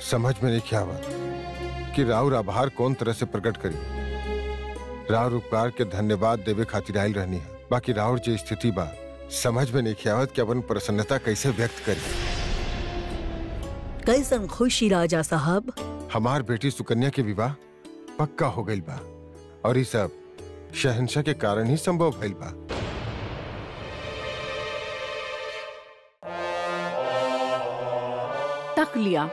समझ में नहीं क्या आवत कि राउर आभार कौन तरह से प्रकट करी। राउर उपकार के धन्यवाद देवे खातिर आयल रहनी है, बाकी राउर जो स्थिति बा समझ में नहीं आवत कि अपन प्रसन्नता कैसे व्यक्त करी। कैसन खुशी राजा साहब? हमार बेटी सुकन्या के विवाह पक्का हो गई बा और ये सब शहंशाह के कारण ही संभव भइल बा। तक लिया।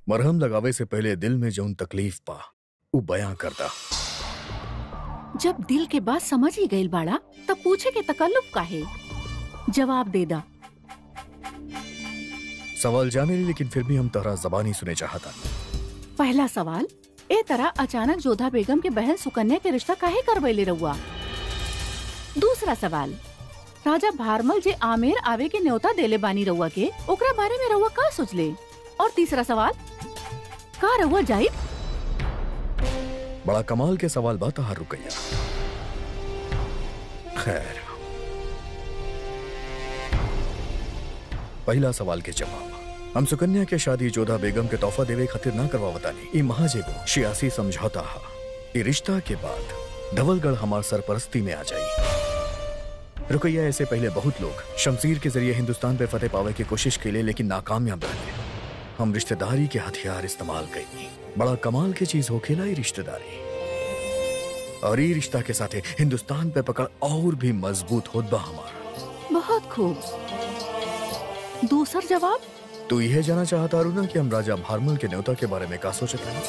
मरहम लगावे से पहले दिल में जौन तकलीफ पा उ बयां करता। जब दिल के बात समझ ही गईल बाड़ा तब पूछे के तकल्लुफ काहे? जवाब दे दा। सवाल जाने ली, लेकिन फिर भी हम तहरा जबानी सुने चाहता। पहला सवाल, ए तरह अचानक जोधा बेगम के बहन सुकन्या के रिश्ता काहे करवैले रहुआ? दूसरा सवाल, राजा भारमल जे आमेर आवे के न्योता देले बानी रहुआ के, ओकरा बारे में रहुआ का सोचले? और तीसरा सवाल, का रहुआ जाई? बड़ा कमाल के सवाल बात हार रुकैया। खैर, पहला सवाल के जवाब, हम सुकन्या के शादी जोधा बेगम के तोहफा देवे खातिर ना करवावतानी। ई महाजेगो सियासी समझौता हा। ई रिश्ता के बाद धवलगढ़ हमार सरपरस्ती में आ जाई। रुकैया, ऐसे पहले बहुत लोग शमशीर के जरिए हिंदुस्तान पे फतेह पावे की कोशिश के लिए, लेकिन नाकामयाब रहे। हम रिश्तेदारी के हथियार इस्तेमाल कई। बड़ा कमाल की चीज होखेला ई रिश्तेदारी, और ई रिश्ता के साथे हिंदुस्तान पे पकड़ और भी मजबूत होत बा हमार। बहुत खूब। दूसर जवाब, तू यह जाना चाहता रू ना कि हम राजा भारमल के न्योता के बारे में का सोचत हैं?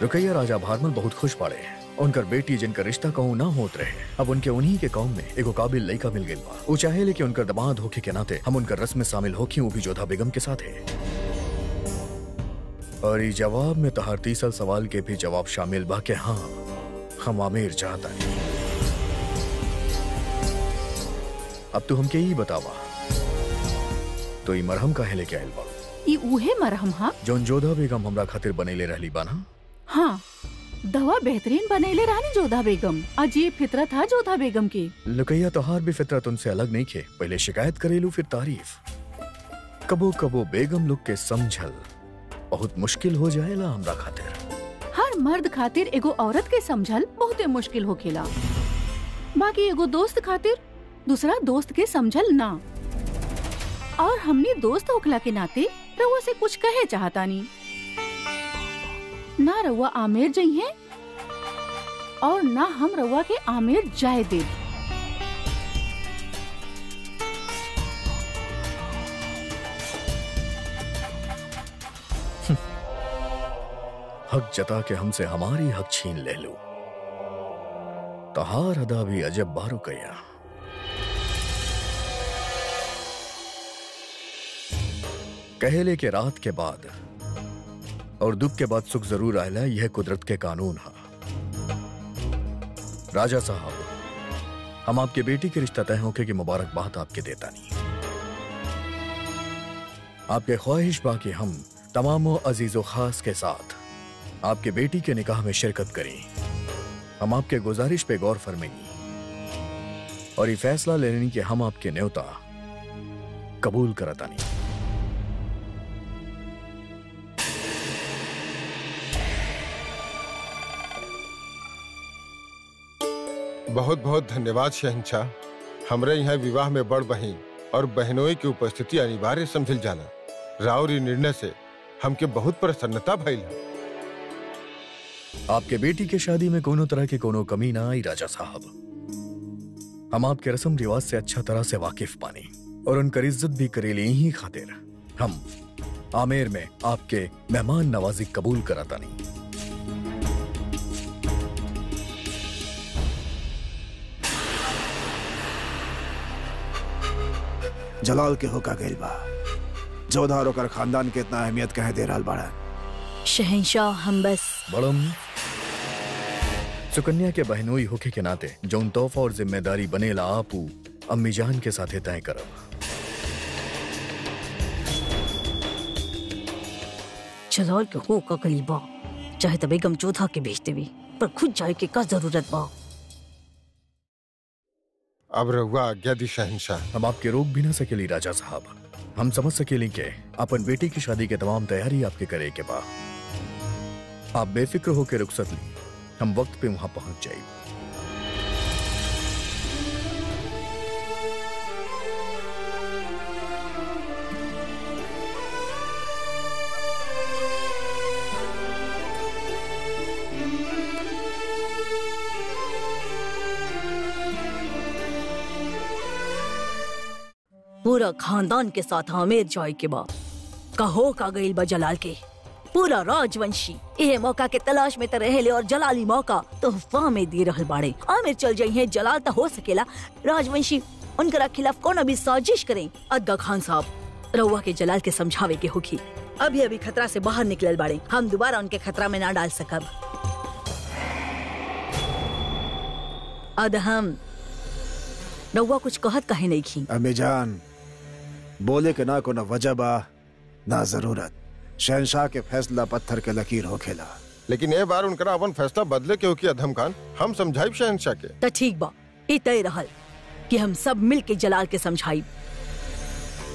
रुकैया, राजा भारमल बहुत खुश पड़े। उनकर बेटी जिनका रिश्ता कहूँ ना होत रहे, अब उनके उन्हीं के कौम में एगो काबिल लड़का मिल गई बा। वो चाहे लेकिन उनकर दामाद होके के नाते हम उनकर रस्म में शामिल होके, वो भी जोधा बेगम के साथ है। और ये जवाब में तहार तीसरा सवाल के भी जवाब शामिल बा के हाँ, हम आमेर चाहता है। अब तू हमके ही बतावा, तो ये मरहम काहे लेके आयल बा? ई उहे मरहम हा जौन जोधा बेगम हमरा खातिर बनेले रहली बा ना? हाँ, दवा बेहतरीन बनेले रहनी जोधा बेगम। अजीब फितरत था जोधा बेगम की। लुकैया, तोहार भी फितरत उनसे अलग नहीं खे। पहले शिकायत करेलू फिर तारीफ। कबो कबो बेगम लोग के समझल बहुत मुश्किल हो जाएला हमरा खातिर। हर मर्द खातिर एगो औरत के समझल बहुत मुश्किल होखेला, बाकी एगो दोस्त खातिर दूसरा दोस्त के समझल ना। और हमनी दोस्त होखला के नाते रउआ से कुछ कहे चाहता नहीं ना। रउआ आमेर जइहे और ना हम रउआ के आमेर जाए दे। हक जता के हमसे हमारी हक छीन ले लो। तहार अदा भी अजब बारू कया। कहेले के रात के बाद और दुख के बाद सुख जरूर आयला, यह कुदरत के कानून है। राजा साहब, हम आपके बेटी के रिश्ता तय होके की मुबारकबाद आपके देता नहीं। आपके ख्वाहिश बाकी हम तमाम अजीजो खास के साथ आपके बेटी के निकाह में शिरकत करें। हम आपके गुजारिश पे गौर फरमेंगी और ये फैसला लेने की हम आपके न्योता कबूल करता नहीं। बहुत बहुत धन्यवाद शहंशाह। हमरे यहाँ विवाह में बड़ बहन और बहनोई की उपस्थिति अनिवार्य समझल जाला। राउरी निर्णय से हमके बहुत प्रसन्नता भइल। आपके बेटी के शादी में कोनो तरह की कोनो कमी ना आई राजा साहब। हम आपके रस्म रिवाज से अच्छा तरह से वाकिफ पानी और उनकर इज्जत भी करेली ही खातिर हम आमेर में आपके मेहमान नवाजी कबूल कराता नहीं। जलाल के होका गइल बा। जोधा और ओकर खानदान के इतना अहमियत कहे दे रहल बाड़ा। शहंशाह, हम बस बड़म सुकन्या के बहनोई होके के नाते जौन तोहफा और जिम्मेदारी बनेला आपू अम्मी जान के साथे तय करब। जलाल के होका गइल बा, चाहे तो बेगम जोधा के भेज देवी, पर खुद जाए के का जरूरत बा। अब रहुआ आज्ञा दी शहंशाह। हम आपके रोक भी ना सकेली राजा साहब। हम समझ सकेली के अपन बेटी की शादी के तमाम तैयारी आपके करे के बाद आप बेफिक्र होकर रुखसत ली, हम वक्त पे वहां पहुंच जाए। पूरा खानदान के साथ आमेर जाए के बाद कहो का गईल बा जलाल के पूरा राजवंशी ये मौका के तलाश में रहेले और जलाली मौका तोहफा में दे रहल बाड़े। आमिर चल जाई है जलाल तो हो सकेला राजवंशी उनकरा खिलाफ कोनो भी साजिश करें। अदगा खान साहब, रउआ के जलाल के समझावे के होगी। अभी अभी खतरा से बाहर निकलल बाड़े, हम दोबारा उनके खतरा में ना डाल सकब। अदहम रउआ कुछ कहत कहे नहीं की। अम्मी जान, बोले के ना को ना वजह बा ना जरूरत। शहनशाह के फैसला पत्थर के लकीर हो खेला, लेकिन ये बार उनका अपन फैसला बदले के होकी अधम खान। हम समझाइब शहनशाह के। तो ठीक बा, ई तय रहल कि हम सब मिल के जलाल के समझाइब।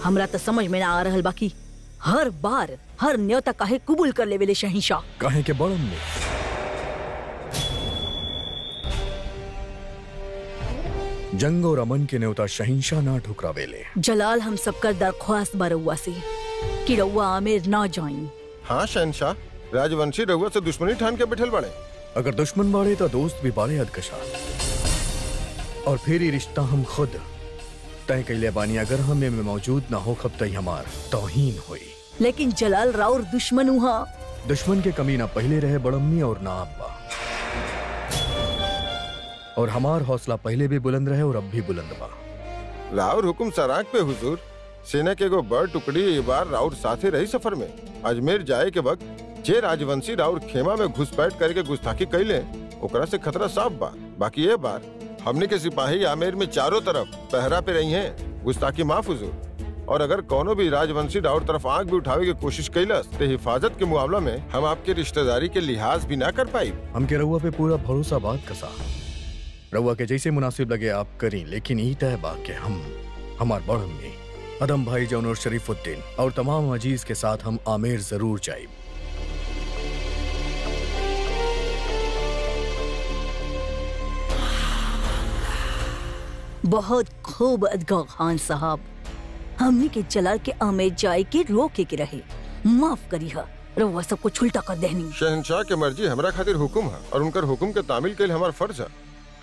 हमरा तो समझ में ना आ रहल बाकी हर बार हर न्योता काहे कबूल कर लेवेले शहनशाह। काहे के बड़म में जंग और अमन के न्योता शहंशाह ना ठुकरावेले। जलाल हम सबकर दरख्वास्त बा रउआ से कि रउआ आमिर ना जाइन। हाँ शहनशाह, राजवंशी रहुआ से दुश्मनी ठान के बैठल बड़े। अगर दुश्मन बाड़े तो दोस्त भी बाड़े अदकशा। और फिर ये रिश्ता हम खुद तय कैले बानी। अगर हम में मौजूद ना हो खब तय हमार तौहीन हुई। लेकिन जलाल राउर दुश्मन हुआ। दुश्मन के कमी ना पहले रहे बड़म्मी और ना अब्बा, और हमार हौसला पहले भी बुलंद रहे और अब भी बुलंद बा। राउर हुकुम सराक पे हुजूर। सेना के एगो बड़ टुकड़ी ये बार राउर साथे रही सफर में। अजमेर जाए के वक्त जे राजवंशी राउर खेमा में घुसपैठ करके गुस्ताखी कैले ओकरा से खतरा साफ बा। बाकी ये बार हमने के सिपाही आमेर में चारों तरफ पहरा पे रही हैं। गुस्ताखी माफ हुजूर। और अगर कोनो भी राजवंशी राउर तरफ आंख भी उठावे की कोशिश कैलस तो हिफाजत के मुआवला में हम आपके रिश्तेदारी के लिहाज भी ना कर पाई। हम के रउआ पे पूरा भरोसा बात कसा। रउआ के जैसे मुनासिब लगे आप करी, लेकिन ई तय बा के हम हमार बड़म में अदम भाई जौन और शरीफुद्दीन और तमाम अजीज के साथ हम आमेर जरूर जाइब। बहुत खूब अदगा खान साहब, हमने के जलाल के आमेर जाए के रोके के रहे। माफ करी है, रउआ सब कुछ उल्टा कर देनी। शहनशाह के मर्जी हमरा खातिर हुकुम है और उनकर हुकुम के तामील कैल हमार फर्ज है।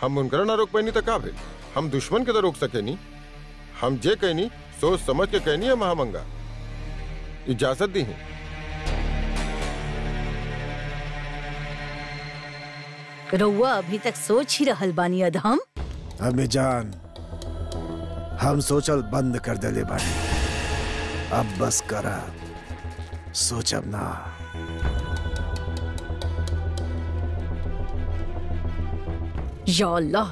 हम उनकर ना रोक पैनी तो का भेल। हम दुश्मन के तो रोक सके नी। हम जे कहनी सोच समझ के कहनी है महामंगा। इजाजत दी है। रउआ अभी तक सोच ही रहल बानी अधम। अम्मी जान, हम सोचल बंद कर देले बानी। अब बस करा, सोचब ना। या अल्लाह,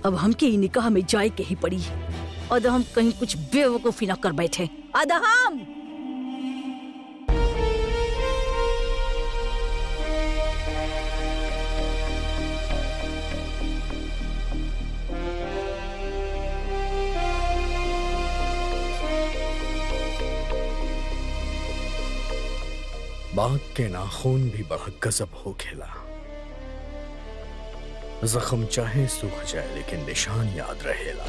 अब हमके ही निकाह में जाए के ही पड़ी। अदहम कहीं कुछ बेवकूफी ना कर बैठे। अदहम बाघ के नाखून भी बड़ा गजब हो खेला। जख्म चाहे सूख जाए लेकिन निशान याद रहेला।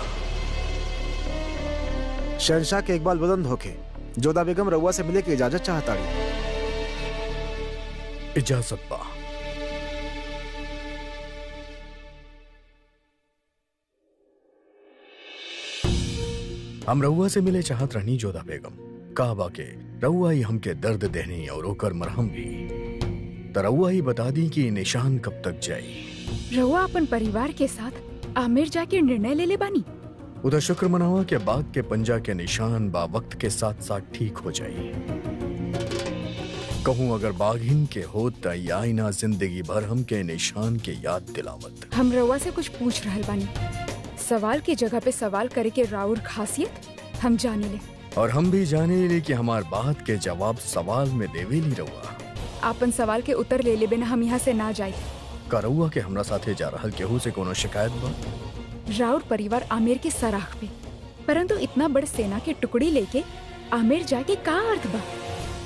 शहनशाह के इकबाल बुलंद होके जोधा बेगम रउआ से मिले की इजाजत चाहता रही। इजाजत बा। हम रउआ से मिले चाहत रहनी जोधा बेगम। कहबा के रउआ ही हमके दर्द देनी और ओकर मरहम भी। तो रउआ ही बता दी कि निशान कब तक जाई। रउआ अपन परिवार के साथ आमेर जाके निर्णय ले ले बानी। उधर शुक्र मनावा के बाघ के पंजा के निशान बा वक्त के साथ साथ ठीक हो जाई। कहूँ अगर बाघिन के होता या ना जिंदगी भर हम के निशान के याद दिलावत। हम रउआ से कुछ पूछ रहल बानी। सवाल की जगह पे सवाल करे के राउर खासियत हम जाने ले। और हम भी जाने ले कि हमार बात के जवाब सवाल में देवे ली रउआ। आपन सवाल के उत्तर ले ले बिना हम यहाँ से ना जाए। का रउआ के हमरा साथे जा रहल केहू से कोनो शिकायत बा? राउर परिवार आमिर के सराख पे, परंतु इतना बड़ सेना के टुकड़ी लेके आमिर जाके का अर्थ बा?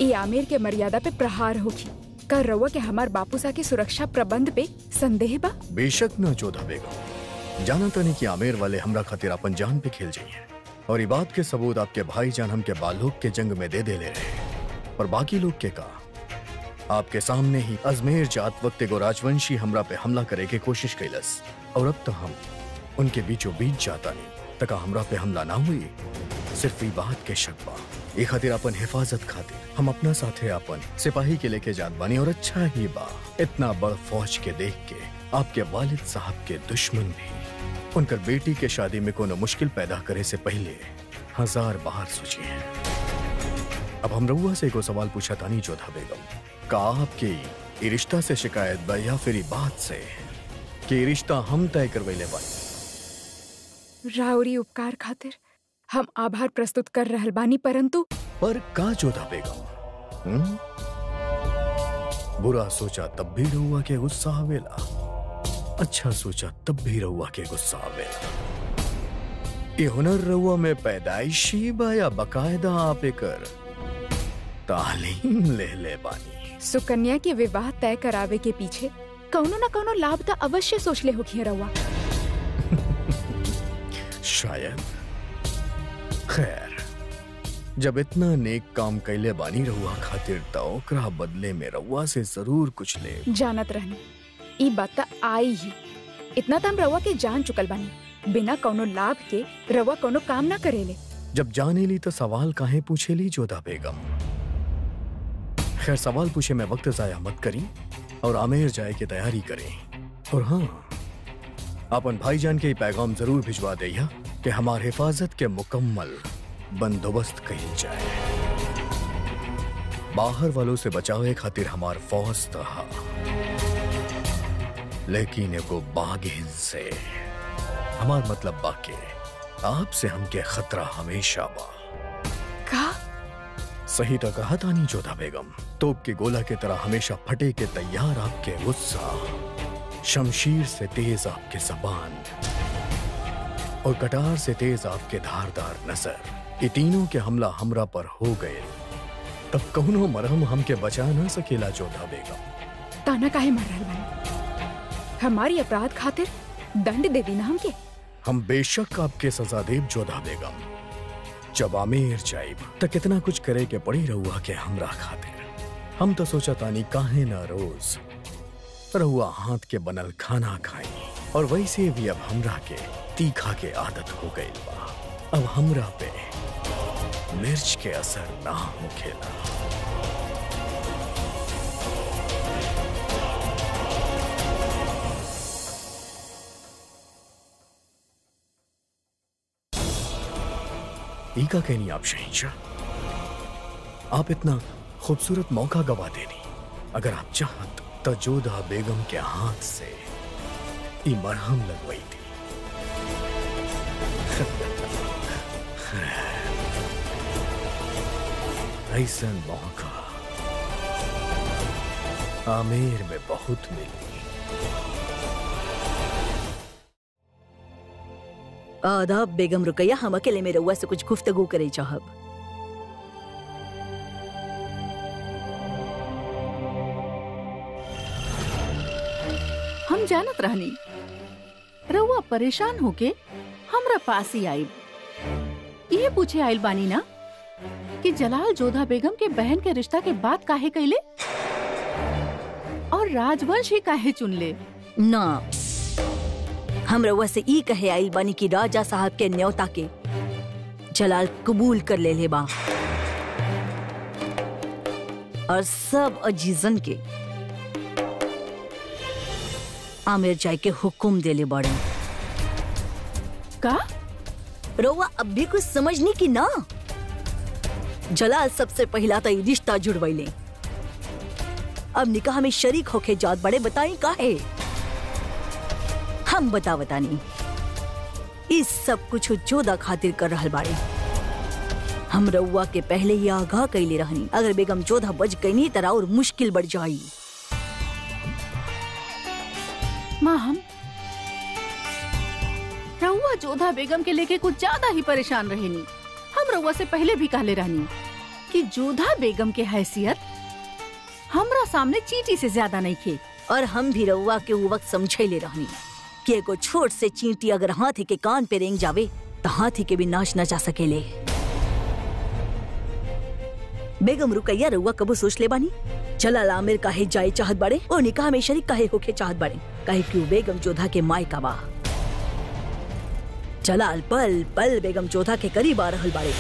ये आमिर के मर्यादा पे प्रहार होगी। का रउआ के हमार बापूसा के सुरक्षा प्रबंध पे संदेह बा? बेशक न जोधा बेगम, जाना तनी कि आमेर वाले हमरा खातिर अपन जान पे खेल जाइए और ई बात के सबूत आपके भाईजान हमके बालोक के जंग में दे ले रहे। और बाकी लोग के का आपके सामने ही अजमेर जात वक्त एगो राजवंशी हमरा पे हमला करे के कोशिश कैलस और अब तो हम उनके बीचों बीच जाता नहीं तका हमरा पे हमला ना हुई। सिर्फ ई बात के शक बा, ए खातिर अपन हिफाजत खातिर हम अपना साथे अपन सिपाही के लेके जात बानी। और अच्छा ही बा, इतना बड़ फौज के देख के आपके वालिद साहब के दुश्मन भी उनकर बेटी के शादी में कोनो मुश्किल पैदा करे से पहले 1000 बार सोचिए। अब हम रउआ से एगो सवाल पूछा तानी जोधा बेगम, का आपके ई रिश्ता से शिकायत बा या फिर ई बात से कि ई रिश्ता हम तय करवैले बानी? राउरी उपकार खातिर हम आभार प्रस्तुत कर रहल बानी, परंतु पर का जोधा बेगम? बुरा सोचा तब भी रउआ के गुस्सा आवेला, अच्छा सोचा तब भी रउआ के गुस्सा आवेला। ये हुनर रउआ में पैदाइशी बा या बकायदा आप एकर तालीम ले बानी? सुकन्या के विवाह तय करावे के पीछे कौनो न कौनो लाभ तो अवश्य सोच ले होखिए रउआ। शायद। खैर, जब इतना नेक काम कैले बानी रउआ खातिर त ओकरा बदले में रउआ से जरूर कुछ ले। जानत रहनी ई बात त आई ही, इतना तो हम रउआ के जान चुकल बानी। बिना कौनो लाभ के रउआ कौनो काम ना करेले। जब जाने ली तो सवाल काहे पूछेली जोधा बेगम? खैर, सवाल पूछे में वक्त जाया मत करी और आमेर जाए की तैयारी करें। और हाँ, अपन भाईजान के पैगाम जरूर भिजवा दिया कि हमार हिफाजत के मुकम्मल बंदोबस्त कही जाए। बाहर वालों से बचावे खातिर हमार फौज तहा, लेकिन एगो बागिन से हमार मतलब बाके आपसे हमके खतरा हमेशा बा। का? सही तो कहा तानी जोधा बेगम, तोप के गोला के तरह हमेशा फटे के तैयार आपके गुस्सा, शमशीर से तेज आपके जबान और कटार से तेज आपके धारदार नजर, ये तीनों के हमला हमरा पर हो गए तब कौनो मरहम हमके बचा ना सकेला जोधा बेगम। ताना काहे मार रहल बानी? हमारी अपराध खातिर दंड दे दी ना हमके। हम बेशक आपके सजा देव जोधा बेगम। जब आमेर जाइब त कितना कुछ करे के पड़ी रहुआ के हमरा खातिर। हम तो सोचा तानी काहे ना रोज रहुआ हाथ के बनल खाना खाई, और वैसे भी अब हमरा के तीखा के आदत हो गई बा। अब हमरा पे मिर्च के असर ना होखेला। ईका कहनी आप शहंशाह, आप इतना खूबसूरत मौका गवा देनी। अगर आप चाहत तो जोधा बेगम के हाथ से ई मरहम लगवाई थी। ऐसा मौका आमेर में बहुत मिली। आदाब बेगम रुकैया, हम अकेले में रउआ से कुछ गुफ्तगू करे चाहब। हम जानत रहनी रउआ परेशान होके हमरा पास ही आइब, ये पूछे आइल बानी ना कि जलाल जोधा बेगम के बहन के रिश्ता के बात काहे कैले और राजवंश ही काहे चुन ले? ना, हम रउआ से ई कहे आइल बानी कि राजा साहब के न्योता के जलाल कबूल कर ले बा और सब अजीजन के आमिर जाए के हुक्म देले बड़े। का? रउआ अब भी कुछ समझनी की ना? जलाल सबसे पहला तो रिश्ता जुड़वैले, अब निकाह में शरीक होके जात बड़े। बताई काहे? हम बतावतानी इस सब कुछ जोधा खातिर कर रहल बाड़े। हम रउआ के पहले ही आगाह कैले रहनी, अगर बेगम जोधा बच गई नहीं तो और मुश्किल बढ़ जाई। माँ हम रउआ जोधा बेगम के लेके कुछ ज्यादा ही परेशान रहेनी। हम रउआ से पहले भी कहले रहनी कि जोधा बेगम के हैसियत हमरा सामने चींटी से ज्यादा नहीं खे। और हम भी रउआ के वो वक्त समझैले रहनी कि एगो छोट से चींटी अगर हाथी के कान पे रेंग जावे तो हाथी के भी नाश न जा सकेले। बेगम रुकैया रउआ कबो सोच ले बानी जलाल आमिर काहे जाए चाहत बाड़े और निकाह में शरीक काहे होके चाहत बाड़े? काहे कि वो बेगम जोधा के मायका बा। जलाल पल पल बेगम जोधा के करीब आ रहल बाड़े।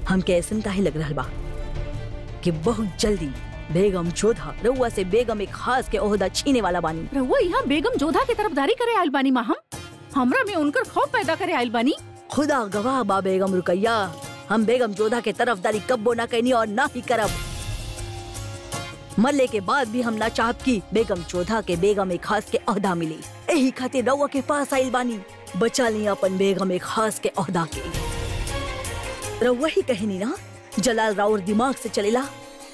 हमके ऐसन काहे लग रहल बा कि बहुत जल्दी बेगम जोधा रउआ से बेगम एक खास के ओहदा छीने वाला बानी। रउआ यहाँ बेगम जोधा की तरफदारी करे आयल बानी माँ हम? हमरा में उनकर खौफ पैदा करे आयल बानी। खुदा गवाह बा बेगम रुकैया, हम बेगम जोधा के तरफदारी कब्बो ना कहनी और ना ही करब। मरले के बाद भी हम ना चाहब की बेगम जोधा के बेगम एक खास के ओहदा मिले। यही खातिर रउआ के पास आइल बानी, बचा ली अपन बेगम एक खास के ओहदा के। रउआ ही कहनी ना जलाल राउर दिमाग से चलेला,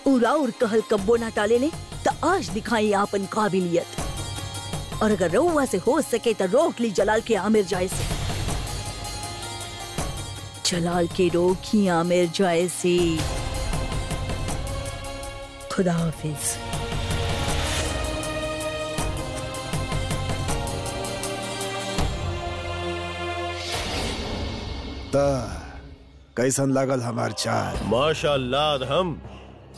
उ राउर कहल कब्बो ना टाले ने तो आज दिखाई आपन काबिलियत। और अगर रउआ से हो सके तो रोक ली जलाल के आमिर जाए से। जलाल के रोकी आमिर जाए से। खुदा हाफिज। कैसन लागल हमार चाल? माशाअल्लाह।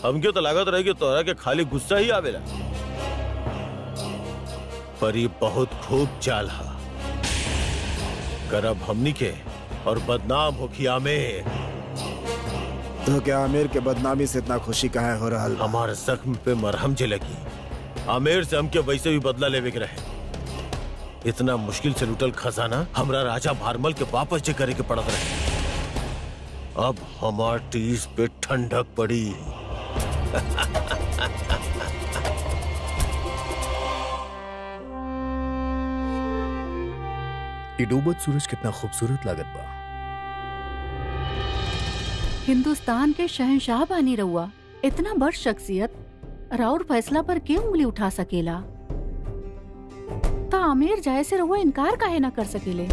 हमके तो लागत रहे कि तोरा के खाली गुस्सा ही आवेला, पर ये बहुत खूब चाल है। करब हमनी के और बदनाम होखी आमिर। तो क्या आमिर के बदनामी से इतना खुशी काहे हो रहा? हमारे जख्म पे मरहम जे लगी। आमिर से हमके वैसे भी बदला लेवे के रहे। इतना मुश्किल से लुटल खजाना हमरा राजा भारमल के वापस जे करे के पड़त रहे। अब हमार टीस पे ठंडक पड़ी। ये डूबत सूरज कितना खूबसूरत लागत बा। हिंदुस्तान के शहंशाह बानी रउआ, इतना बड़ शख्सियत राउर फैसला पर क्यों उंगली उठा सकेला? ता आमिर जाए से रउआ इनकार काहे ना कर सकेले?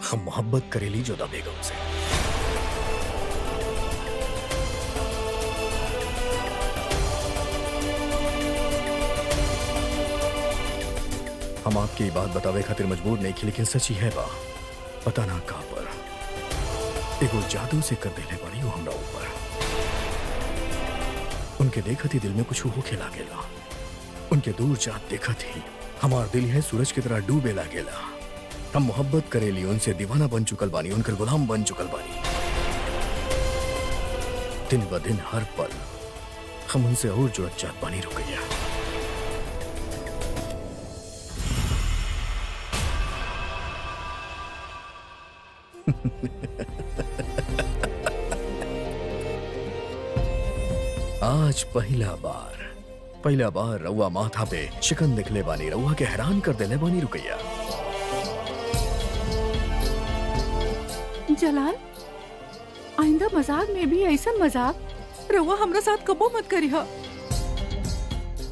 हम मोहब्बत करेली जोधा बेगम से। हम आपकी बात बतावे खातिर मजबूर नहीं की, लेकिन सच ही है बा। पता ना कहां पर एगो जादू से कर देले बड़ी वो हमरा ऊपर। उनके देखत ही दिल में कुछ होखे लागेला। उनके दूर जात देखत ही हमार दिल है सूरज की तरह डूबे लागेला। हम मोहब्बत करेली, उनसे दीवाना बन चुकल बानी, उनकर गुलाम बन चुकल बानी। दिन ब दिन हर पल हम उनसे और जुड़त जात बानी। रुकैया, आज पहला बार रउआ माथा पे शिकन दिखले बानी। रउआ के हैरान कर देले बानी। रुकैया, जलाल आइंदा मजाक में भी ऐसा मजाक रउआ हमरा साथ कबो मत करिहा।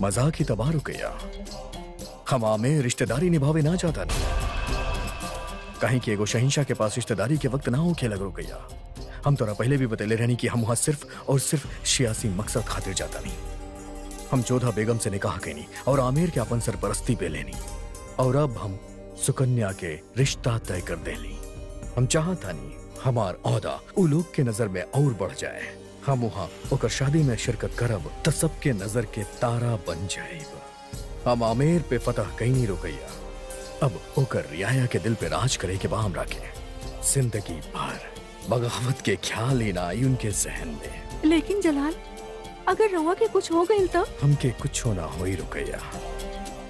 मजाक ही तबाह। रुकैया, हम आमे रिश्तेदारी निभावे ना चाहता नहीं। कहीं कि एगो शहंशाह के पास रिश्तेदारी के वक्त ना होके लग। रुकैया, हम तोरा पहले भी बतेले रहनी कि हम वहां सिर्फ और सिर्फ सियासी मकसद खातिर जाता नहीं। हम जोधा बेगम से निकाह कैनी और आमिर के अपन सरपरस्ती पे लेनी, और अब हम सुकन्या के रिश्ता तय कर देली। हम चाहता नहीं हमार औहदा उ लोग के नजर में और बढ़ जाए। हम वहाँ ओकर शादी में शिरकत करब तो सबके नजर के तारा बन जाएब। हम आमिर पे फतह कैनी। रुकैया, अब ओकर रियाया के दिल पे राज करे के बाम रखे। जिंदगी भर बगावत के ख्याल ही ना आई उनके जहन में। लेकिन जलाल, अगर रउआ के कुछ हो गइल तो? हमके कुछ होना होई। रुकैया,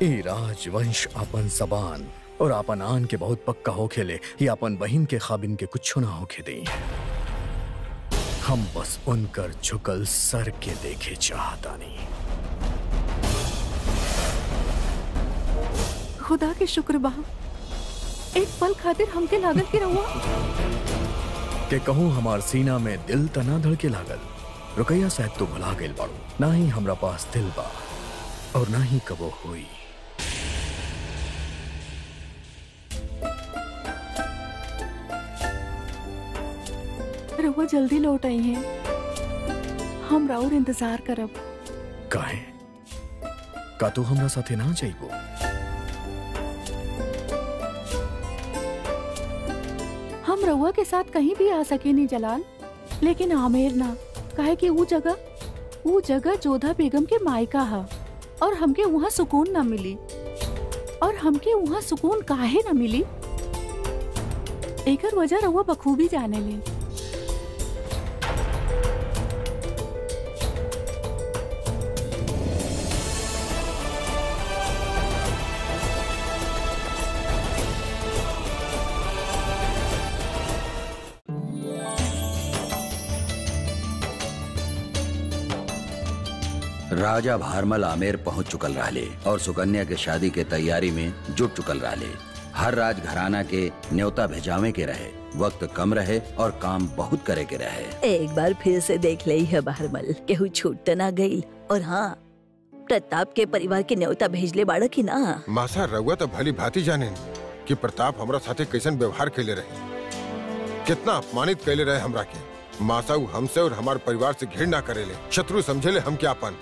ए राजवंश अपन जबान और अपन आन के बहुत पक्का होखेले, या अपन बहिन के खाबिन के कुछ ना होखे दई। हम बस उनकर झुकल सर के देखे चाहता नहीं। खुदा के शुक्र बा, एक पल खातिर हमके लागल की रहुआ के कहूँ हमार सीना में दिल तना धड़के लागल। रुकैया शायद तो भुला गइल बाड़ू, ना ही हमरा पास दिल बा और ना ही कबो हुई। रहुआ जल्दी लौट आई हैं, हम राउर इंतजार करब। काहे? का तू हमरा साथे ना जाइबो? हम रहुआ के साथ कहीं भी आ सके नहीं जलाल, लेकिन आमेर ना। काहे कि वो जगह जोधा बेगम के मायका है और हमके वहाँ सुकून ना मिली। और हमके वहाँ सुकून काहे ना मिली, एकर वजह रहुआ बखूबी जाने ले। राजा भारमल आमेर पहुंच चुकल रहले और सुकन्या के शादी के तैयारी में जुट चुकल रहले। हर राज घराना के न्योता भेजावे के रहे, वक्त कम रहे और काम बहुत करे के रहे। एक बार फिर से देख ली है भारमल, केहू छूट तो ना गई। और हाँ, प्रताप के परिवार के न्योता भेजले बाड़ा की ना। मासा रउआ तो भली भांति जाने कि प्रताप हमरा साथे कैसन व्यवहार कैले रहे, कितना अपमानित कैले रहे हमरा के। मासा उ हमसे और हमारे परिवार से घृणा करेले, शत्रु समझेले हम क्या अपन।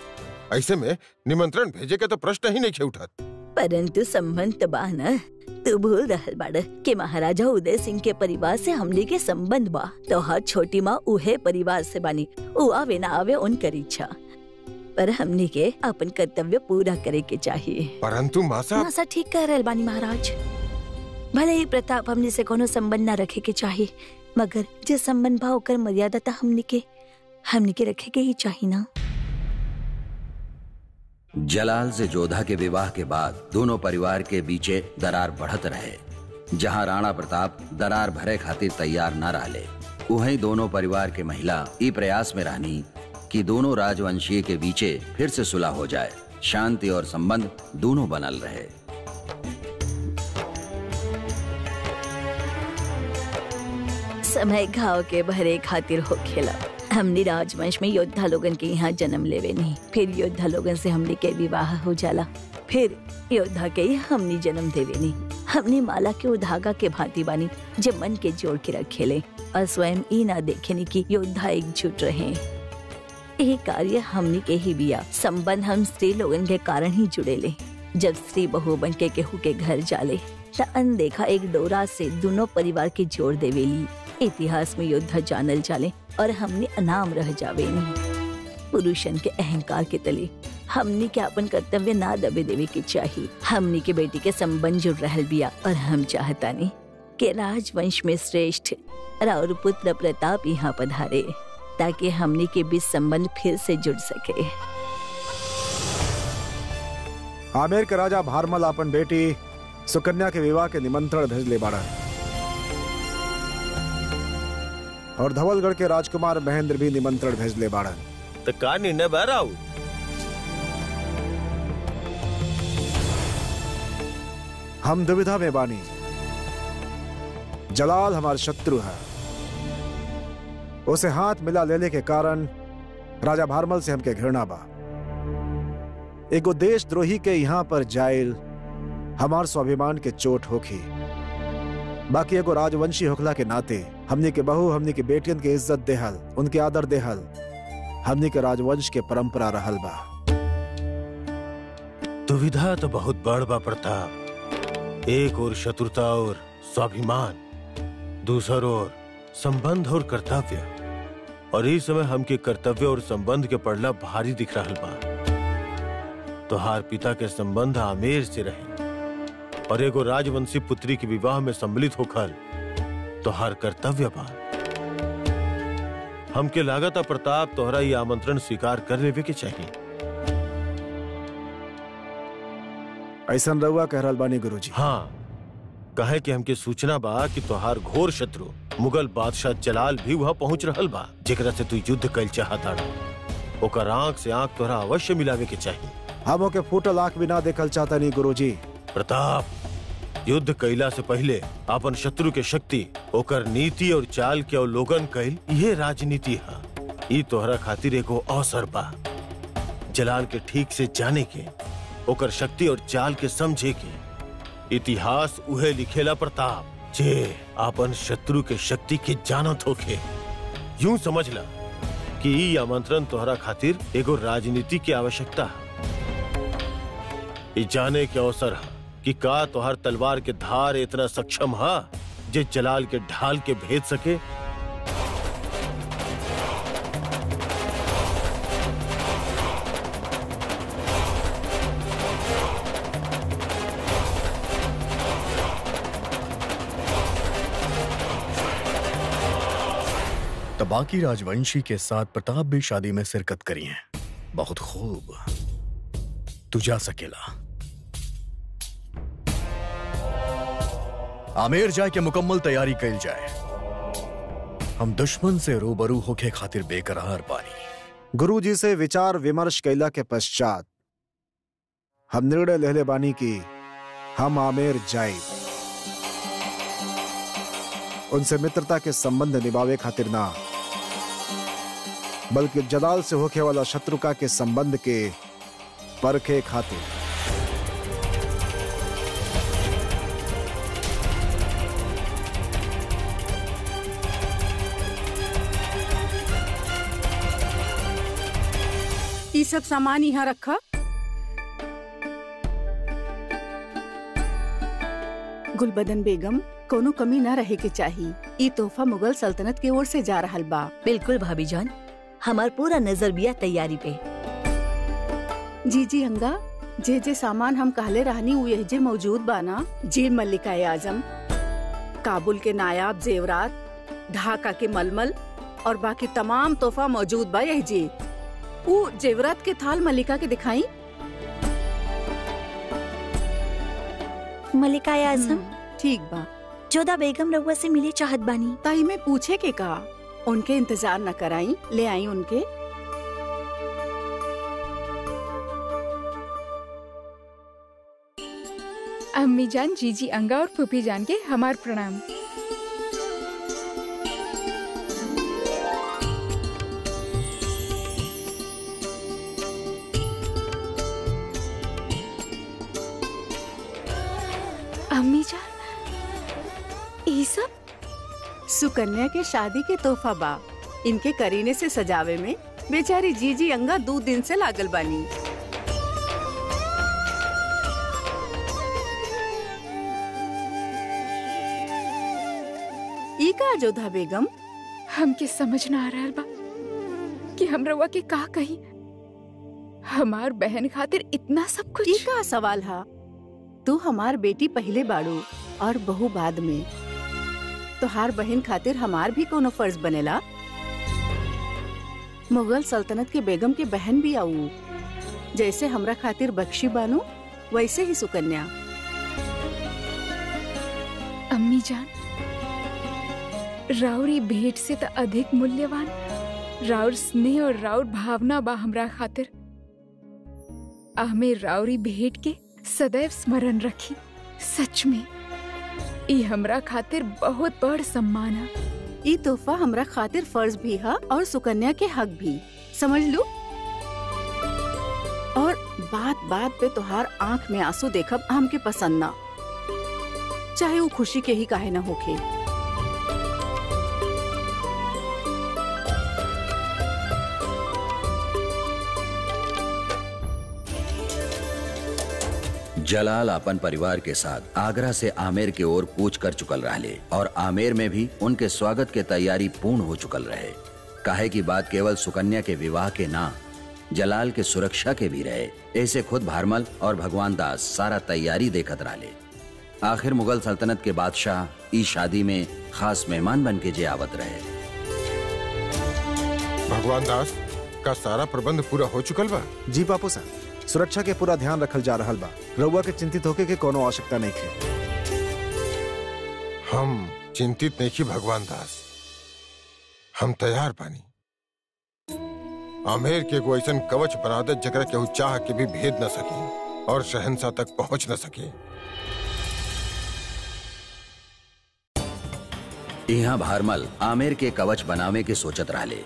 ऐसे में निमंत्रण भेजे के तो प्रश्न ही नहीं उठत। परंतु संबंध तो बा न, तू भूल रहल बाड़ कि महाराजा उदय सिंह के परिवार से हमले के संबंध बा। तो हर छोटी माँ उहे परिवार से बानी, उ आवे ना आवे उनकर इच्छा, पर हमने के अपन कर्तव्य पूरा करे के चाहिए। परंतु मासा ठीक कह रहल बानी महाराज। भले ही प्रताप हमने से कोनो संबंध न रखे के चाहिए, मगर जे संबंध बा ओकर मर्यादा तो हमने के रखे के ही चाहिए ना। जलाल से जोधा के विवाह के बाद दोनों परिवार के बीचे दरार बढ़त रहे। जहां राणा प्रताप दरार भरे खातिर तैयार न रहले, वहीं दोनों परिवार के महिला ई प्रयास में रहनी कि दोनों राजवंशीय के बीचे फिर से सुलह हो जाए, शांति और संबंध दोनों बनल रहे। समय घाव के भरे खातिर हो खेला। हमने राजवंश में योद्धा लोगन के यहाँ जन्म लेवे नहीं, फिर योद्धा लोगन से हमने के विवाह हो जाला, फिर योद्धा के ही हमने जन्म देवे नहीं। हमने माला के धागा के भांति बानी जब मन के जोड़ के रखेले और स्वयं ई ना देखेनी कि योद्धा एकजुट रहे। यही कार्य हमने के ही बिया। संबंध हम स्त्री लोगन के कारण ही जुड़े ले। जब स्त्री बहू बन के केहू के घर जाले त अनदेखा एक डोरा से दोनों परिवार के जोड़ देवेली। इतिहास में योद्धा जानल जाले और हमने अनाम रह जावे नहीं। पुरुषन के अहंकार के तले हमने के अपन कर्तव्य ना दबे देवे के चाहिए। हमने के बेटी के संबंध जुड़ रहल बिया और हम चाहता नहीं कि राजवंश में श्रेष्ठ राउर पुत्र प्रताप यहाँ पधारे, ताकि हमने के बीच संबंध फिर से जुड़ सके। आमेर के राजा भारमल अपन बेटी सुकन्या के विवाह के निमंत्रण भेजले बाड़ा और धवलगढ़ के राजकुमार महेंद्र भी निमंत्रण भेजले बाड़ा। तो का निर्णय बा राउ? हम दुविधा में बानी। जलाल हमार शत्रु है, उसे हाथ मिला लेने के कारण राजा भारमल से हमके घृणा बा। एगो देशद्रोही के यहाँ पर जाइल हमार स्वाभिमान के चोट होखी। बाकी एगो राजवंशी होखला के नाते हमनी के बहू, हमनी के बेटियन के इज्जत देहल, उनके आदर देहल हमनी के राजवंश के परंपरा रहल बा। दुविधा तो बहुत बड़ बा प्रताप। एक और शत्रुता और स्वाभिमान, दूसर और संबंध और कर्तव्य। और इस समय हमके कर्तव्य और संबंध के पड़ला भारी दिख रहल बा। तोहार पिता के संबंध आमेर से रहे और एगो राजवंशी पुत्री के विवाह में सम्मिलित होकर तोहार कर्तव्य बा। हमके लागत प्रताप तोहरा ये आमंत्रण स्वीकार कर लेवे के चाहिए। ऐसा रउआ कह रहल बानी गुरुजी। हाँ, कहे कि हमके सूचना बा कि तोहार घोर शत्रु मुगल बादशाह जलाल भी वहाँ पहुँच रहल बा, जेकरा से तू युद्ध कल चाहता। ओकर आंख से आंख तोरा अवश्य मिलावे के चाहिए। हम ओके फूटल आंख भी ना देखल चाहता नहीं गुरुजी। प्रताप, युद्ध कैला से पहले अपन शत्रु के शक्ति, ओकर नीति और चाल के अवलोकन कैल, ये राजनीति है। ई तोहरा खातिर एगो अवसर बा जलाल के ठीक से जाने के, ओकर शक्ति और चाल के समझे के। इतिहास उहे लिखेला प्रताप जे अपन शत्रु के शक्ति की जानत होके। यूं समझ ला कि ई आमंत्रण तोहरा खातिर एगो राजनीति की आवश्यकता है। ई जाने के अवसर है कि का तोहर तलवार के धार इतना सक्षम है जे जलाल के ढाल के भेद सके। बाकी राजवंशी के साथ प्रताप भी शादी में शिरकत करी है। बहुत खूब, तू जा सकेला। आमेर जाए के मुकम्मल तैयारी कैल जाए। हम दुश्मन से रूबरू होके खातिर बेकरार बानी। गुरुजी से विचार विमर्श कैला के पश्चात हम निर्णय लेले बानी की हम आमेर जाए, उनसे मित्रता के संबंध निभावे खातिर ना, बल्कि जलाल से होके वाला शत्रुता के संबंध के परखे खातिर। ये सब सामान यहाँ रखा। गुलबदन बेगम, कोनो कमी न रहे के चाहिए। ये तोहफा मुगल सल्तनत की ओर से जा रहल बा। बिल्कुल भाभी जान, हमार पूरा नजर बिया तैयारी पे। जी अंगा, जे सामान हम कहले रहनी वो यही जे मौजूद बा ना। जीर मल्लिका आजम, काबुल के नायाब जेवरात, ढाका के मलमल और बाकी तमाम तोहफा मौजूद बा यही जे। वो जेवरात के थाल मल्लिका के दिखाई। मल्लिका आजम, ठीक बा। जोधा बेगम रउआ से मिले चाहत बानी। ताई में पूछे के का, उनके इंतजार न कराई, ले आई उनके। अम्मी जान, जीजी अंगा और फूफी जान के हमार प्रणाम। अम्मी जान, ये सब सुकन्या के शादी के तोहफा बा। इनके करीने से सजावे में बेचारी जीजी अंगा 2 दिन से लागल बानी। ई का जोधा बेगम, हमके समझ ना आ रहा बा कि हम रउआ के का कही। हमार बहन खातिर इतना सब कुछ। ई का सवाल हा? तू हमार बेटी पहले बाड़ू और बहू बाद में। तोहार बहन खातिर हमार भी कोनो फर्ज बनेला। मुगल सल्तनत के बेगम के बहन भी आऊ। जैसे हमरा खातिर बख्शी बानू, वैसे ही सुकन्या। अम्मी जान, राउरी भेंट से तो अधिक मूल्यवान राउर स्नेह और राउर भावना बा हमरा खातिर। हमें राउरी भेंट के सदैव स्मरण रखी। सच में ई हमरा खातिर बहुत बड़ सम्मान है। ई तोहफा हमरा खातिर फर्ज भी है और सुकन्या के हक भी, समझ लो। और बात बात पे तोहार आंख में आंसू देखब हमके पसंद ना, चाहे वो खुशी के ही काहे ना होखे। जलाल अपन परिवार के साथ आगरा से आमेर के ओर कूच कर चुकल रहे और आमेर में भी उनके स्वागत के तैयारी पूर्ण हो चुकल रहे। काहे की बात केवल सुकन्या के विवाह के ना, जलाल के सुरक्षा के भी रहे। ऐसे खुद भारमल और भगवान दास सारा तैयारी देखत रहे। आखिर मुगल सल्तनत के बादशाह इस शादी में खास मेहमान बन के जे आवत रहे। भगवान दास का सारा प्रबंध पूरा हो चुकल बा? जी बापू साहब, सुरक्षा के पूरा ध्यान रखल जा रहल बा। रउआ के चिंतित होके के कोनो आवश्यकता नहीं है। हम चिंतित नहीं भगवान दास, हम तैयार बानी। आमेर के कोई ऐसा कवच बना दे जकरा केहू चाह के भी भेद न सके और शहंशाह तक पहुंच न सके। यहाँ भारमल आमेर के कवच बनावे के सोचत रहले।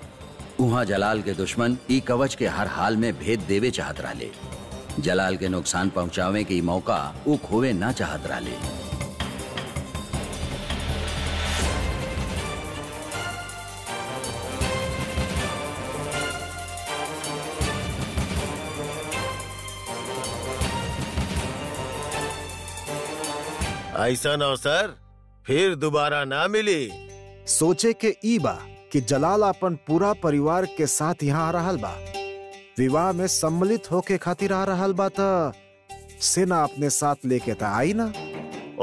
उहाँ जलाल के दुश्मन ई कवच के हर हाल में भेद देवे चाहत रहले। जलाल के नुकसान पहुंचावे के मौका वो खोवे ना चाहत रहले। ऐसा अवसर फिर दोबारा ना मिली। सोचे के ई बा कि जलाल अपन पूरा परिवार के साथ यहाँ आ रहल बा, विवाह में सम्मिलित होके खातिर आ रहल बा, त सेना अपने साथ लेके ता आई ना।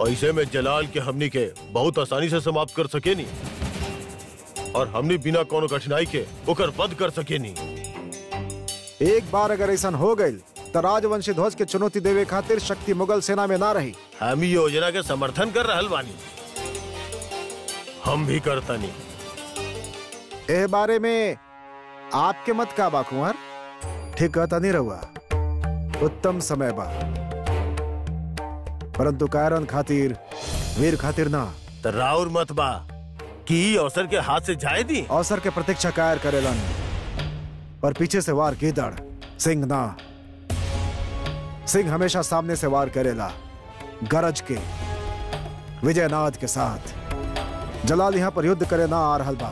ऐसे में जलाल के हमनी के बहुत आसानी से समाप्त कर सके नी और हमनी बिना कोनो कठिनाई के ओकर वध कर सके नी। एक बार अगर ऐसा हो गई तो राजवंशी ध्वज के चुनौती देवे खातिर शक्ति मुगल सेना में ना रही। हम योजना के समर्थन कर रहल बानी, हम भी करता नहीं। ए बारे में आपके मत का बा कुंवर? ठीक कहता नहीं रहुआ, उत्तम समय बा, परंतु कायरन खातिर वीर खातिर ना। तो राउर मत बा कि अवसर के हाथ से जाए दी। अवसर के प्रतीक्षा कायर करेलन, पर पीछे से वार गीदड़, सिंह ना। सिंह हमेशा सामने से वार करेला, गरज के, विजयनाद के साथ। जलाल यहाँ पर युद्ध करे ना आ रहल बा,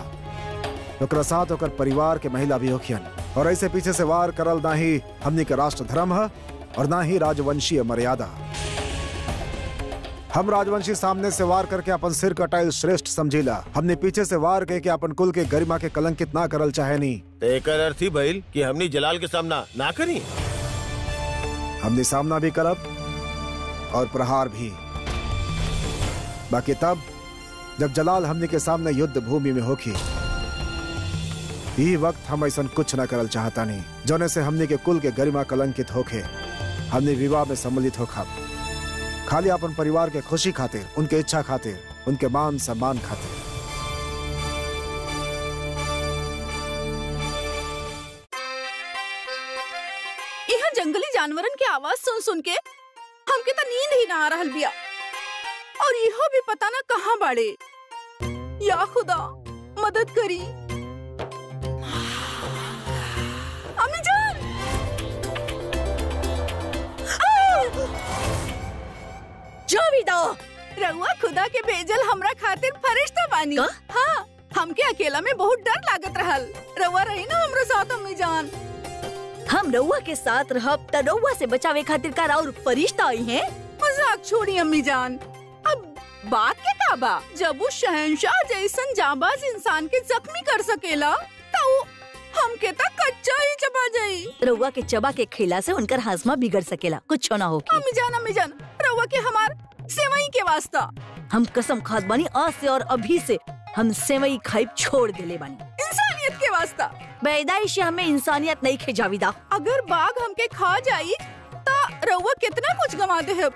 ओकरा साथ ओकर परिवार के महिला भी होखियन, और ऐसे पीछे से वार करल ना ही हमनी के राष्ट्र धर्म है और ना ही राजवंशीय मर्यादा। हम राजवंशी सामने से वार करके अपन सिर कटाइल श्रेष्ठ समझीला। हमने पीछे से वार करके अपन कुल के गरिमा के कलंकित ना करल चाहे नी। एकर अर्थ ही भइल कि हमनी जलाल के सामना ना करी। हमने सामना भी करब और प्रहार भी, बाकी तब जब जलाल हमने के सामने युद्ध भूमि में होखी। यही वक्त हम ऐसा कुछ न करल चाहता नहीं जोने से हमने के कुल के गरिमा कलंकित होखे। हमने विवाह में सम्मिलित होखा खाली अपन परिवार के खुशी खातिर, उनके इच्छा खातिर, उनके मान सम्मान खातिर। यहाँ जंगली जानवरन के आवाज सुन सुन के हमके तो नींद ही ना आ रहल बिया, और इहो भी पता ना कहाँ बाड़े। या खुदा मदद करी। अम्मी जान! जाविदा! रउआ खुदा के भेजल हमरा खातिर फरिश्ता बानी। हाँ, हमके अकेला में बहुत डर लागत रहल। रउआ रही ना हमरा साथ अम्मी जान। हम रउआ के साथ रहब त रउआ से बचावे खातिर का और फरिश्ता आई हैं? मजाक छोड़ी अम्मी जान। अब बात के का बा, जब वो शहंशाह जैसन जाबाज इंसान के जख्मी कर सकेला तो हमके तक कच्चा ही चबा जाई। रउआ के चबा के खिला से उनकर हाजमा बिगड़ सकेला, कुछ ना होगी। अम्मी जान, रउआ के हमार सेवई के वास्ता। हम कसम खात बानी आज से और अभी से हम सेवई खाइब छोड़ देले बानी। इंसानियत के वास्ता। पैदाइश हमें इंसानियत नहीं खे जाविदा। अगर बाघ हमके खा जाई ता रउआ कितना कुछ गवा देहब।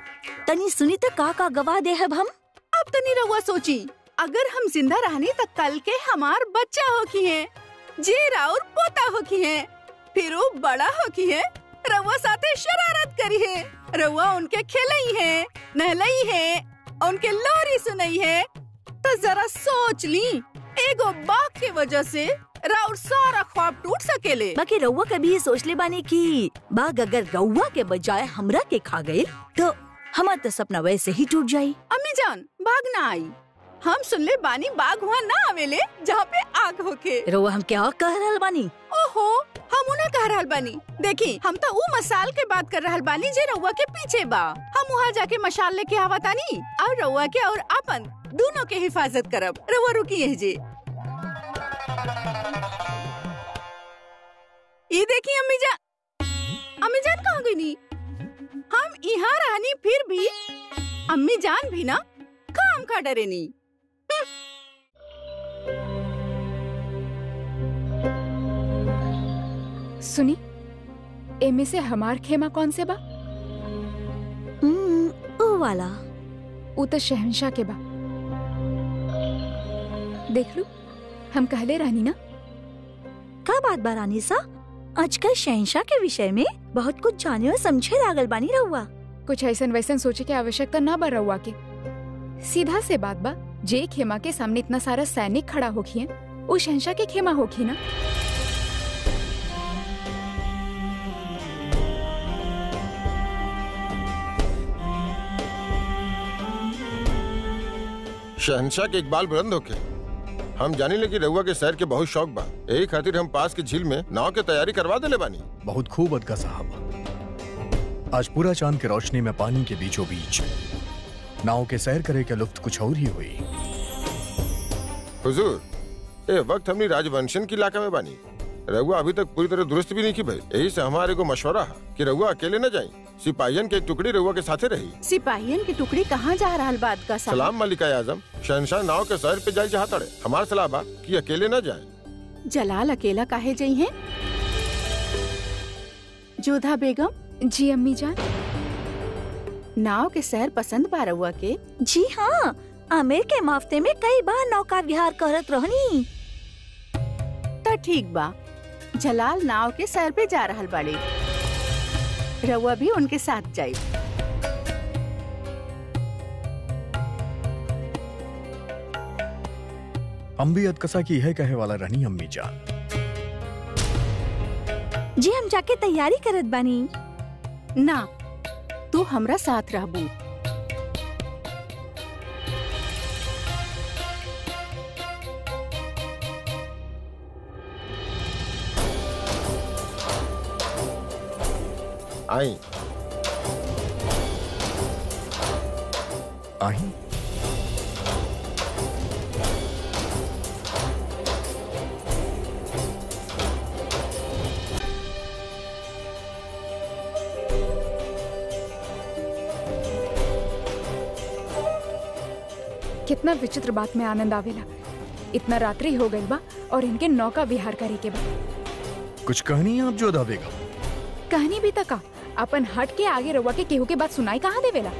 तनी सुनी त का गवा देहब हम। अब तनी रउआ सोची, अगर हम जिंदा रहनी त कल के हमार बच्चा होकी है, जे राउर पोता होकी है, फिर वो बड़ा होकी है, रउआ साथे शरारत करी है, रउआ उनके खेलई है, नहलई है, उनके लोरी सुनई है। तो जरा सोच ली, एगो बाघ के वजह से राउर सारा ख्वाब टूट सकेले। बाकी रउआ कभी सोच ले बानी कि बाघ अगर रउआ के बजाय हमरा के खा गए तो हमार तो सपना वैसे ही टूट जाई। अम्मी जान, बाघ ना आई। हम सुन ले बानी बाघ वहाँ ना आवेले जहाँ पे आग होके। रउआ हम क्या कह रहल बानी? ओहो, हम उन्हें कह रहल बानी। देखी, हम तो वो मसाल के बात कर रहल बानी जे रउआ के पीछे बा। हम वहाँ जाके मशाल लेके आवतानी और रउआ के और अपन दोनों के हिफाजत करब। रउआ रुकी है जे। ये देखी अम्मी जान कहाँ गई नी? हम यहाँ रहनी फिर भी अम्मी जान भी ना काम का डरे नी। सुनी, एमे से हमार खेमा कौन से बा? ओ वाला। उ तो शहंशाह के बा। देख लू, हम कहले रहनी ना। का बात बा रानी सा, आजकल शहंशाह के विषय में बहुत कुछ जाने और समझे लागल बानी रहुआ। कुछ ऐसन वैसन सोचे के आवश्यकता ना बा रहुआ के। सीधा से बात बा, जे खेमा के सामने इतना सारा सैनिक खड़ा होखी है, वो शहंशाह के खेमा होखी ना। शहंशाह के इकबाल बुलंद होके हम जानी ले कि रउआ के सैर के बहुत शौक बा, यही खातिर हम पास की झील में नाव के तैयारी करवा देले बानी। बहुत खूब अदका साहब। आज पूरा चांद के रोशनी में पानी के बीचों बीच नाव के सैर करे के लुफ्त कुछ और ही हुई। हुजूर, ए वक्त हमनी राजवंशन की इलाका में बानी। रउआ अभी तक पूरी तरह दुरुस्त भी नहीं की भाई, यही से हमारे को मशवरा है कि रउआ अकेले न जाए, सिपाहियन के एक टुकड़ी रउआ के साथे रही। सिपाहियन की टुकड़ी कहाँ जा रहल बात का साहब? सलाम मलिका आजम, शहंशाह नाव के सैर पे जाए चाहता रहे। हमार सलाह बा कि अकेले न जाए। जलाल अकेला काहे जाई है? जोधा बेगम। जी अम्मी जान। नाव के सैर पसंद बा रउआ के? जी हाँ, आमिर के माफ्ते में कई बार नौका विहार करत रहनी। तो ठीक बा, जलाल नाव के सैर पे जा रहल बाड़े, रउआ भी उनके साथ जाए। हम भी अदकसा की है कहे वाला रहनी अम्मी जान। जी हम जाके तैयारी करत बानी। ना, तू हमरा साथ रहबू। आई आई कितना विचित्र बात में आनंद आवेला। इतना रात्रि हो गई बा और इनके नौका विहार करे के बा। कुछ कहनी आप जोधा बेगम? कहनी भी तका, अपन हट के आगे रउआ के केहू के बात सुनाई कहाँ देवेला।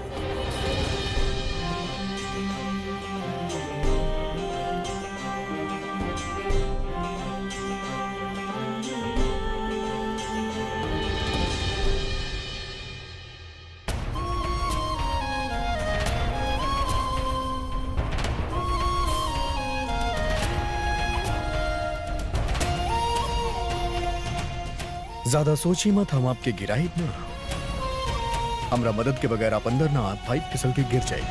ज्यादा सोची मत, हम आपके गिराई ना। हमरा मदद के बगैर आप अंदर ना, आप पाइप फिसल के गिर जाए।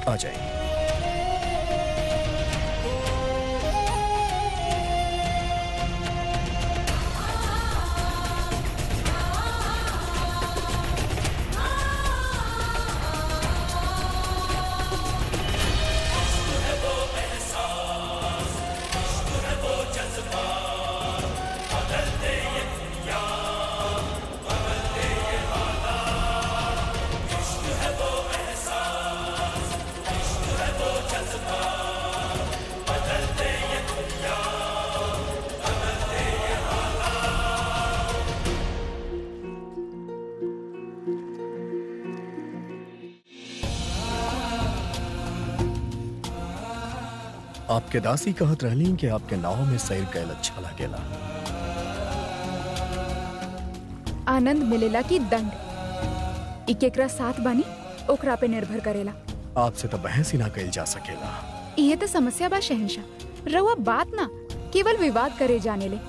आ जाए। आपके दासी कहत रहली कि आपके नाव में सैर कैल अच्छा लागेला। आनंद मिलेला की दंड ई केकरा साथ बानी ओकरा पे निर्भर करेला। आपसे तो बहस ही ना कैल जा सकेला। ये तो समस्या बा शहंशाह, रउआ बात ना केवल विवाद करे जाने ले।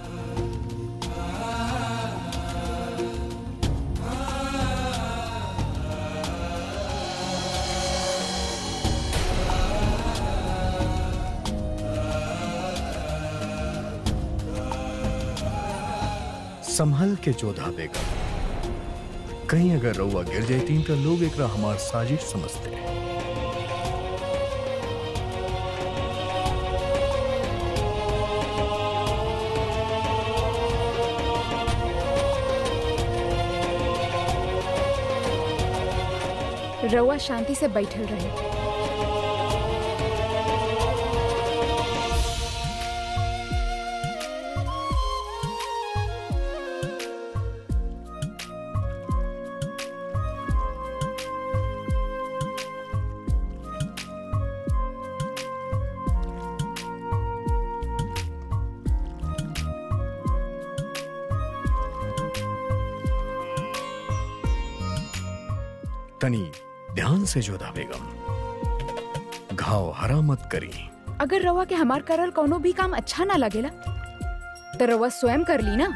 संभल के जोधा बेगम, कहीं अगर रउआ गिर जाती तो लोग एक हमार साजिश समझते। रउआ शांति से बैठल रहे। तनी ध्यान से जोधा बेगम, घाव हरा मत करी। अगर रवा के हमार करल कोनो भी काम अच्छा ना लगेला तो रवा स्वयं कर ली ना।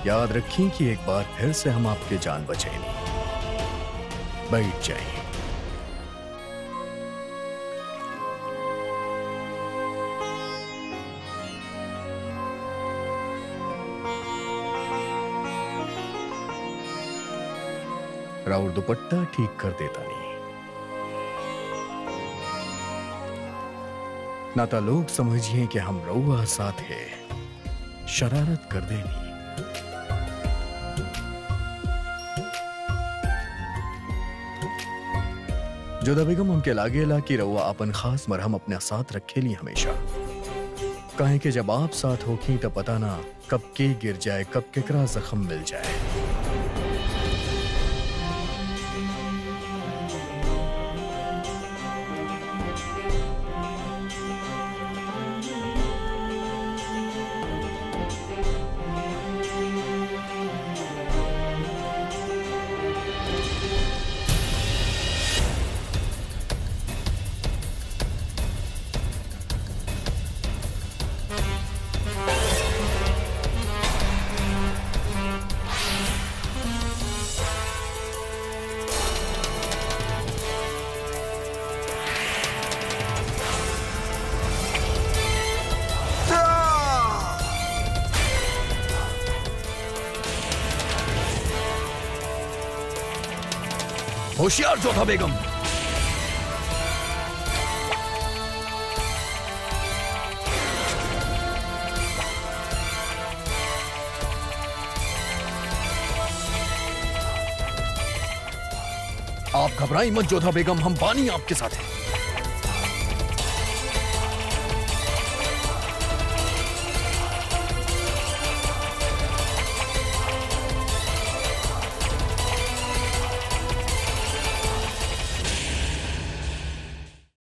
याद रखिए कि एक बार फिर से हम आपके जान बचेंगे। बैठ जाइए। राउर दुपट्टा ठीक कर देता नहीं, नाता लोग समझिए कि हम रउआ साथ है, शरारत कर देनी। जोधा बेगम हमके लागेला कि रउआ अपन खास मरहम अपने साथ रखेली हमेशा। काहे कि जब आप साथ होखी तो पता ना कब के गिर जाए, कब केकरा जख्म मिल जाए। होशियार जोधा बेगम। आप घबराई मत जोधा बेगम, हम बानी आपके साथ हैं।